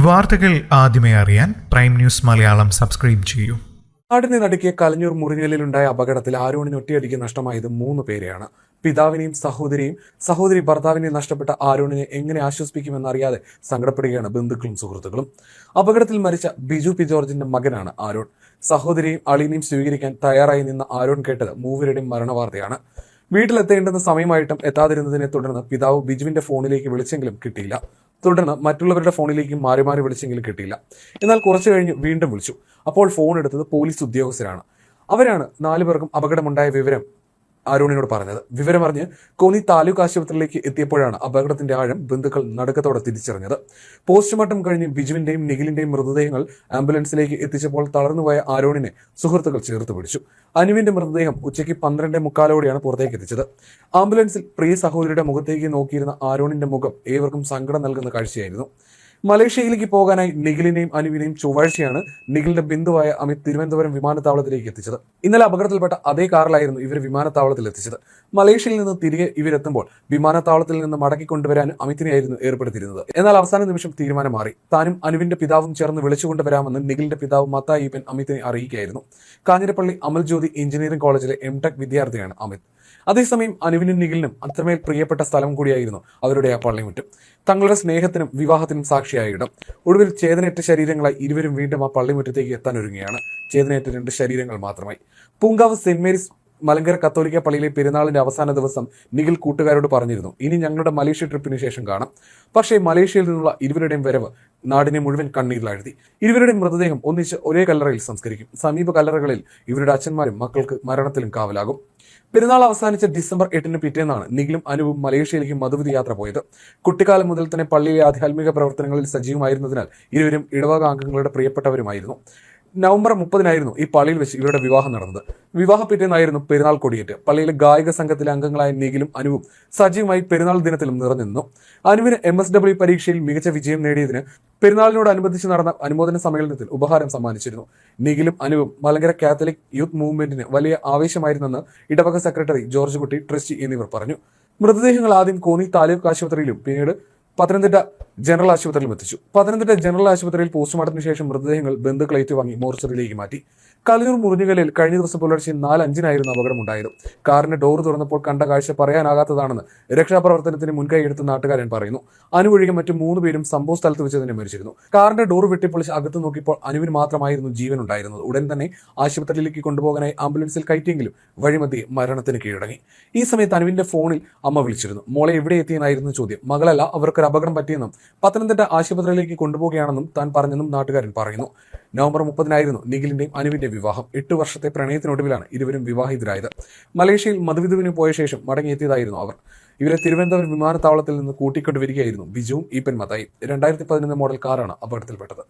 വാർത്തകൾ ആദ്യമേ അറിയാൻ പ്രൈം ന്യൂസ് മലയാളം സബ്സ്ക്രൈബ് ചെയ്യൂ. നാടിനെ നടുക്കിയ കലഞ്ഞൂർ മുറിഞ്ഞലിലുണ്ടായ അപകടത്തിൽ ആരോണിന് ഒറ്റയടിക്ക് നഷ്ടമായത് 3 പേരെയാണ്. പിതാവിനെയും സഹോദരി ഭർത്താവിനെയും നഷ്ടപ്പെട്ട ആരോണിനെ എങ്ങനെ ആശ്വസിപ്പിക്കുമെന്നറിയാതെ സങ്കടപ്പെടുകയാണ് ബന്ധുക്കളും സുഹൃത്തുക്കളും. അപകടത്തിൽ മരിച്ച ബിജു പി ജോർജിന്റെ മകനാണ് ആരോൺ. സഹോദരിയും അളിയനെയും സ്വീകരിക്കാൻ തയ്യാറായി നിന്ന ആരോൺ കേട്ടത് മൂവരുടെയും മരണവാർത്തയാണ്. വീട്ടിലെത്തേണ്ടുന്ന സമയമായിട്ടും എത്താതിരുന്നതിനെ തുടർന്ന് പിതാവ് ബിജുവിന്റെ ഫോണിലേക്ക് വിളിച്ചെങ്കിലും കിട്ടിയില്ല. തുടർന്ന് മറ്റുള്ളവരുടെ ഫോണിലേക്ക് മാറി മാറി വിളിച്ചെങ്കിലും കിട്ടിയില്ല. എന്നാൽ കുറച്ചു കഴിഞ്ഞ് വീണ്ടും വിളിച്ചു. അപ്പോൾ ഫോൺ എടുത്തത് പോലീസ് ഉദ്യോഗസ്ഥരാണ്. അവരാണ് 4 പേർക്കും അപകടമുണ്ടായ വിവരം ആരോണിനോട് പറഞ്ഞത്. വിവരമറിഞ്ഞ് കോന്നി താലൂക്ക് ആശുപത്രിയിലേക്ക് എത്തിയപ്പോഴാണ് അപകടത്തിന്റെ ആഴം ബന്ധുക്കൾ നടുക്കത്തോടെ തിരിച്ചറിഞ്ഞത്. പോസ്റ്റ്മോർട്ടം കഴിഞ്ഞ് ബിജുവിന്റെയും നിഖിലിന്റെയും മൃതദേഹങ്ങൾ ആംബുലൻസിലേക്ക് എത്തിച്ചപ്പോൾ തളർന്നുപോയ ആരോണിനെ സുഹൃത്തുക്കൾ ചേർത്ത് പിടിച്ചു. അനുവിന്റെ മൃതദേഹം ഉച്ചയ്ക്ക് 12:45 പുറത്തേക്ക് എത്തിച്ചത്. ആംബുലൻസിൽ പ്രിയ സഹോദരിയുടെ മുഖത്തേക്ക് നോക്കിയിരുന്ന ആരോണിന്റെ മുഖം ഏവർക്കും സങ്കടം നൽകുന്ന കാഴ്ചയായിരുന്നു. മലേഷ്യയിലേക്ക് പോകാനായി നിഖിലിനെയും അനുവിനെയും ചൊവ്വാഴ്ചയാണ് നിഖിലിന്റെ ബന്ധുവായ അമിത് തിരുവനന്തപുരം വിമാനത്താവളത്തിലേക്ക് എത്തിച്ചത്. ഇന്നലെ അപകടത്തിൽപ്പെട്ട അതേ കാറിലായിരുന്നു ഇവർ വിമാനത്താവളത്തിൽ എത്തിച്ചത്. മലേഷ്യയിൽ നിന്ന് തിരികെ ഇവരെത്തുമ്പോൾ വിമാനത്താവളത്തിൽ നിന്ന് മടക്കിക്കൊണ്ടുവരാൻ അമിതിനെയായിരുന്നു ഏർപ്പെടുത്തിയിരുന്നത്. എന്നാൽ അവസാന നിമിഷം തീരുമാനം മാറി. താനും അനുവിന്റെ പിതാവും ചേർന്ന് വിളിച്ചുകൊണ്ടുവരാമെന്ന് നിഖിലിന്റെ പിതാവ് മത്തായിപ്പൻ അമിതിനെ അറിയിക്കുകയായിരുന്നു. കാഞ്ഞിരപ്പള്ളി അമൽ ജ്യോതി എഞ്ചിനീയറിംഗ് കോളേജിലെ എംടെക് വിദ്യാർത്ഥിയാണ് അമിത്. അതേസമയം അനുവിനും നിഖിലിനും അത്രമേൽ പ്രിയപ്പെട്ട സ്ഥലം കൂടിയായിരുന്നു അവരുടെ ആ പള്ളിമുറ്റം. തങ്ങളുടെ സ്നേഹത്തിനും വിവാഹത്തിനും സാക്ഷിയായ ഇടം. ഒടുവിൽ ചേതനേറ്റ ശരീരങ്ങളായി ഇരുവരും വീണ്ടും ആ പള്ളിമുറ്റത്തേക്ക് എത്താനൊരുങ്ങുകയാണ്. ചേതനേറ്റ 2 ശരീരങ്ങൾ മാത്രമായി. പൂങ്കാവ് സെന്റ് മേരീസ് മലങ്കര കത്തോലിക്ക പള്ളിയിലെ പെരുന്നാളിന്റെ അവസാന ദിവസം നിഖിൽ കൂട്ടുകാരോട് പറഞ്ഞിരുന്നു, ഇനി ഞങ്ങളുടെ മലേഷ്യ ട്രിപ്പിന് ശേഷം കാണാം. പക്ഷേ മലേഷ്യയിൽ നിന്നുള്ള ഇരുവരുടെയും വരവ് നാടിനെ മുഴുവൻ കണ്ണീരിലാഴ്ത്തി. ഇരുവരുടെയും മൃതദേഹം ഒന്നിച്ച് ഒരേ കല്ലറയിൽ സംസ്കരിക്കും. സമീപ കല്ലറകളിൽ ഇവരുടെ അച്ഛന്മാരും മക്കൾക്ക് മരണത്തിലും കാവലാകും. പെരുന്നാൾ അവസാനിച്ച ഡിസംബർ 8 പിറ്റേന്നാണ് നിഖിലും അനുവും മലേഷ്യയിലേക്ക് മധുവിധി യാത്ര പോയത്. കുട്ടിക്കാലം മുതൽ തന്നെ പള്ളിയിലെ ആധ്യാത്മിക പ്രവർത്തനങ്ങളിൽ സജീവമായിരുന്നതിനാൽ ഇരുവരും ഇടവക അംഗങ്ങളുടെ പ്രിയപ്പെട്ടവരുമായിരുന്നു. നവംബർ 30 ഈ പള്ളിയിൽ വെച്ച് ഇവരുടെ വിവാഹം നടന്നത്. വിവാഹ പിറ്റേന്നായിരുന്നു പെരുന്നാൾ കൊടിയേറ്റ്. പള്ളിയിലെ ഗായക സംഘത്തിലെ അംഗങ്ങളായ നിഖിലും അനുവും സജീവമായി പെരുന്നാൾ ദിനത്തിലും നിറഞ്ഞു. അനുവിന് MSW പരീക്ഷയിൽ മികച്ച വിജയം നേടിയതിന് പെരുന്നാളിനോടനുബന്ധിച്ച് നടന്ന അനുമോദന സമ്മേളനത്തിൽ ഉപഹാരം സമ്മാനിച്ചിരുന്നു. നിഖിലും അനുവും മലങ്കര കാത്തലിക് യൂത്ത് മൂവ്മെന്റിന് വലിയ ആവേശമായിരുന്നെന്ന് ഇടവക സെക്രട്ടറി ജോർജ് കുട്ടി, ട്രസ്റ്റി എന്നിവർ പറഞ്ഞു. മൃതദേഹങ്ങൾ ആദ്യം കോന്നി താലൂക്ക് ആശുപത്രിയിലും പിന്നീട് പത്തനംതിട്ട ജനറൽ ആശുപത്രിയിലും എത്തിച്ചു. പത്തനംതിട്ട ജനറൽ ആശുപത്രിയിൽ പോസ്റ്റ്മോർട്ടത്തിന് ശേഷം മൃതദേഹങ്ങൾ ബന്ധുക്കൾ ഏറ്റുവാങ്ങി മോർച്ചറിയിലേക്ക് മാറ്റി. കലൂർ മുറിഞ്ഞുകലിൽ കഴിഞ്ഞ ദിവസം പുലർച്ചെ 4:05 അപകടമുണ്ടായത്. കാറിന്റെ ഡോർ തുറന്നപ്പോൾ കണ്ട കാഴ്ച പറയാനാകാത്തതാണെന്ന് രക്ഷാപ്രവർത്തനത്തിന് മുൻകൈ എടുത്ത നാട്ടുകാരൻ പറയുന്നു. അനുവൊഴികെ മറ്റു 3 പേരും സംഭവ സ്ഥലത്ത് വെച്ച് തന്നെ മരിച്ചിരുന്നു. കാറിന്റെ ഡോർ വെട്ടിപ്പൊളിച്ച് അകത്ത് നോക്കിയപ്പോൾ അനുവിന് മാത്രമായിരുന്നു ജീവൻ ഉണ്ടായിരുന്നത്. ഉടൻ തന്നെ ആശുപത്രിയിലേക്ക് കൊണ്ടുപോകാനായി ആംബുലൻസിൽ കയറ്റിയെങ്കിലും വഴിമധ്യേ മരണത്തിന് കീഴടങ്ങി. ഈ സമയത്ത് അനുവിന്റെ ഫോണിൽ അമ്മ വിളിച്ചിരുന്നു. മോളെ എവിടെ എത്തിയെന്നായിരുന്നു ചോദ്യം. മകളല്ല, അവർക്കൊരു അപകടം പറ്റിയെന്നും പത്തനംതിട്ട ആശുപത്രിയിലേക്ക് കൊണ്ടുപോകുകയാണെന്നും താൻ പറഞ്ഞെന്നും നാട്ടുകാരൻ പറയുന്നു. നവംബർ 30 നിഖിലിന്റെയും അനുവിന്റെ വിവാഹം. 8 വർഷത്തെ പ്രണയത്തിനൊടുവിലാണ് ഇരുവരും വിവാഹിതരായത്. മലേഷ്യയിൽ മധുവിധുവിന് പോയ ശേഷം മടങ്ങിയെത്തിയതായിരുന്നു അവർ. ഇവരെ തിരുവനന്തപുരം വിമാനത്താവളത്തിൽ നിന്ന് കൂട്ടിക്കൊണ്ടുവരികയായിരുന്നു ബിജുവും ഈപ്പൻ മത്തായി. 2011 മോഡൽ കാറാണ് അപകടത്തിൽപ്പെട്ടത്.